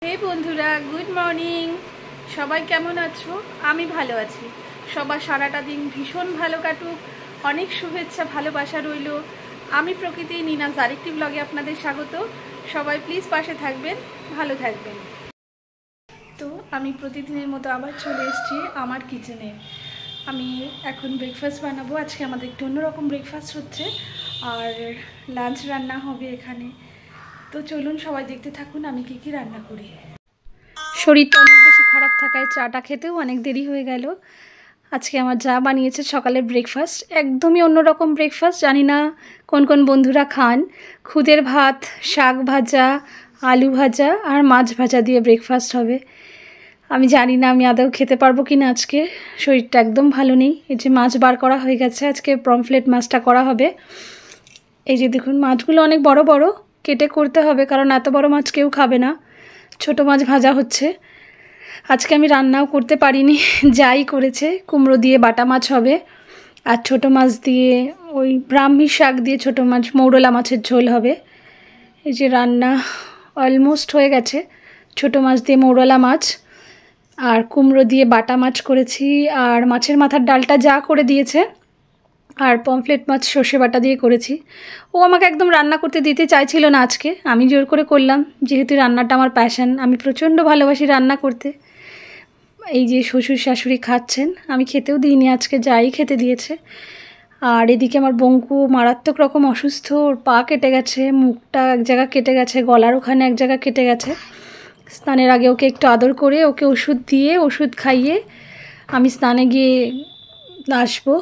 হে বন্ধুরা, good morning. সবাই কেমন আছো? আমি ভালো আছি। সবার সারাটা দিন ভীষণ ভালো কাটুক। অনেক শুভেচ্ছা, ভালোবাসা রইল। আমি প্রকৃতি নিনাজ আরেকটি ব্লগে আপনাদের স্বাগত। সবাই প্লিজ পাশে থাকবেন, ভালো থাকবেন। তো আমি প্রতিদিনের মতো আবার চলে এসেছি আমার কিচেনে। আমি এখন ব্রেকফাস্ট বানাবো। আজকে আমাদের একটু অন্যরকম ব্রেকফাস্ট হচ্ছে, আর লাঞ্চ রান্না হবে এখানে। তো চলুন সবাই দেখতে থাকুন আমি কি রান্না করি। শরীরটা অনেক বেশি খারাপ থাকায় চাটা খেতেও অনেক দেরি হয়ে গেল। আজকে আমার যা বানিয়েছে সকালের ব্রেকফাস্ট, একদমই অন্যরকম ব্রেকফাস্ট। জানি না কোন কোন বন্ধুরা খান। খুদের ভাত, শাক ভাজা, আলু ভাজা আর মাছ ভাজা দিয়ে ব্রেকফাস্ট হবে। আমি জানি না আমি আদৌ খেতে পারবো কি না। আজকে শরীরটা একদম ভালো নেই। এই যে মাছ বার করা হয়ে গেছে, আজকে পমফ্লেট মাছটা করা হবে। এই যে দেখুন, মাছগুলো অনেক বড় বড়, কেটে করতে হবে কারণ এত বড় মাছ কেউ খাবে না। ছোট মাছ ভাজা হচ্ছে। আজকে আমি রান্নাও করতে পারিনি, যাই করেছে। কুমড়ো দিয়ে বাটা মাছ হবে, আর ছোট মাছ দিয়ে ওই ব্রাহ্মী শাক দিয়ে ছোট মাছ, মৌরলা মাছের ঝোল হবে। এই যে রান্না অলমোস্ট হয়ে গেছে। ছোট মাছ দিয়ে মৌরলা মাছ আর কুমড়ো দিয়ে বাটা মাছ করেছি, আর মাছের মাথার ডালটা যা করে দিয়েছে, আর পমফ্লেট মাছ সর্ষে বাটা দিয়ে করেছি। ও আমাকে একদম রান্না করতে দিতে চাইছিল না আজকে, আমি জোর করে করলাম, যেহেতু রান্নাটা আমার প্যাশন। আমি প্রচণ্ড ভালোবাসি রান্না করতে। এই যে শ্বশুর শাশুড়ি খাচ্ছেন, আমি খেতেও দিইনি আজকে, যাই খেতে দিয়েছে। আর এদিকে আমার বঙ্কু মারাত্মক রকম অসুস্থ, ওর পা কেটে গেছে, মুখটা এক জায়গা কেটে গেছে, গলার ওখানে এক জায়গা কেটে গেছে। স্নানের আগে ওকে একটু আদর করে ওকে ওষুধ দিয়ে ওষুধ খাইয়ে আমি স্নানে গিয়ে আসবো।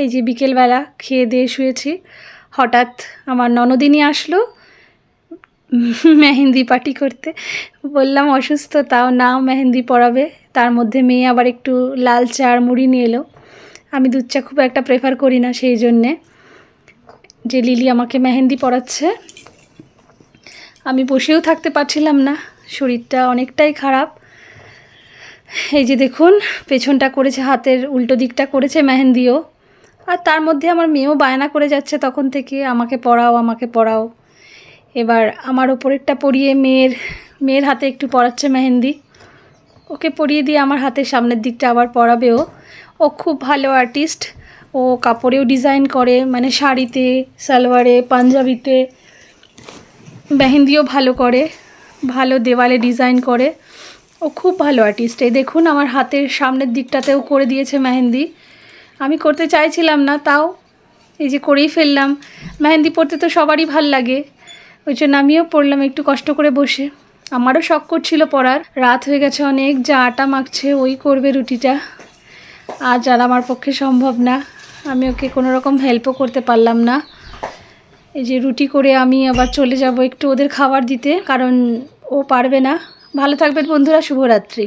এই যে বিকেলবেলা খেয়ে দিয়ে শুয়েছি, হঠাৎ আমার ননদিনী আসলো মেহেন্দি পার্টি করতে। বললাম অসুস্থ, তাও না মেহেন্দি পরাবে। তার মধ্যে মেয়ে আবার একটু লাল চা আর মুড়ি নিয়ে এলো। আমি দুধ চা খুব একটা প্রেফার করি না, সেই জন্যে যে লিলি আমাকে মেহেন্দি পরাচ্ছে। আমি বসেও থাকতে পারছিলাম না, শরীরটা অনেকটাই খারাপ। এই যে দেখুন, পেছনটা করেছে, হাতের উল্টো দিকটা করেছে মেহেন্দিও। আর তার মধ্যে আমার মেয়েও বায়না করে যাচ্ছে তখন থেকে, আমাকে পড়াও আমাকে পড়াও। এবার আমার ওপরেরটা পরিয়ে মেয়ের হাতে একটু পরাচ্ছে মেহেন্দি। ওকে পরিয়ে দিয়ে আমার হাতের সামনের দিকটা আবার পরাবে। ও খুব ভালো আর্টিস্ট। ও কাপড়েও ডিজাইন করে, মানে শাড়িতে, সালোয়ারে, পাঞ্জাবিতে মেহেন্দিও ভালো করে, ভালো দেওয়ালে ডিজাইন করে। ও খুব ভালো আর্টিস্ট। এই দেখুন আমার হাতের সামনের দিকটাতেও করে দিয়েছে মেহেন্দি। আমি করতে চাইছিলাম না, তাও এই যে করেই ফেললাম। মেহেন্দি পরতে তো সবারই ভাল লাগে, ওই জন্য আমিও পরলাম একটু কষ্ট করে বসে। আমারও শখ করছিল পড়ার। রাত হয়ে গেছে অনেক, যা আটা মাখছে ওই করবে রুটিটা, আজ আর আমার পক্ষে সম্ভব না। আমি ওকে কোনো রকম হেল্পও করতে পারলাম না। এই যে রুটি করে আমি আবার চলে যাব একটু ওদের খাবার দিতে, কারণ ও পারবে না। ভালো থাকবেন বন্ধুরা, শুভরাত্রি।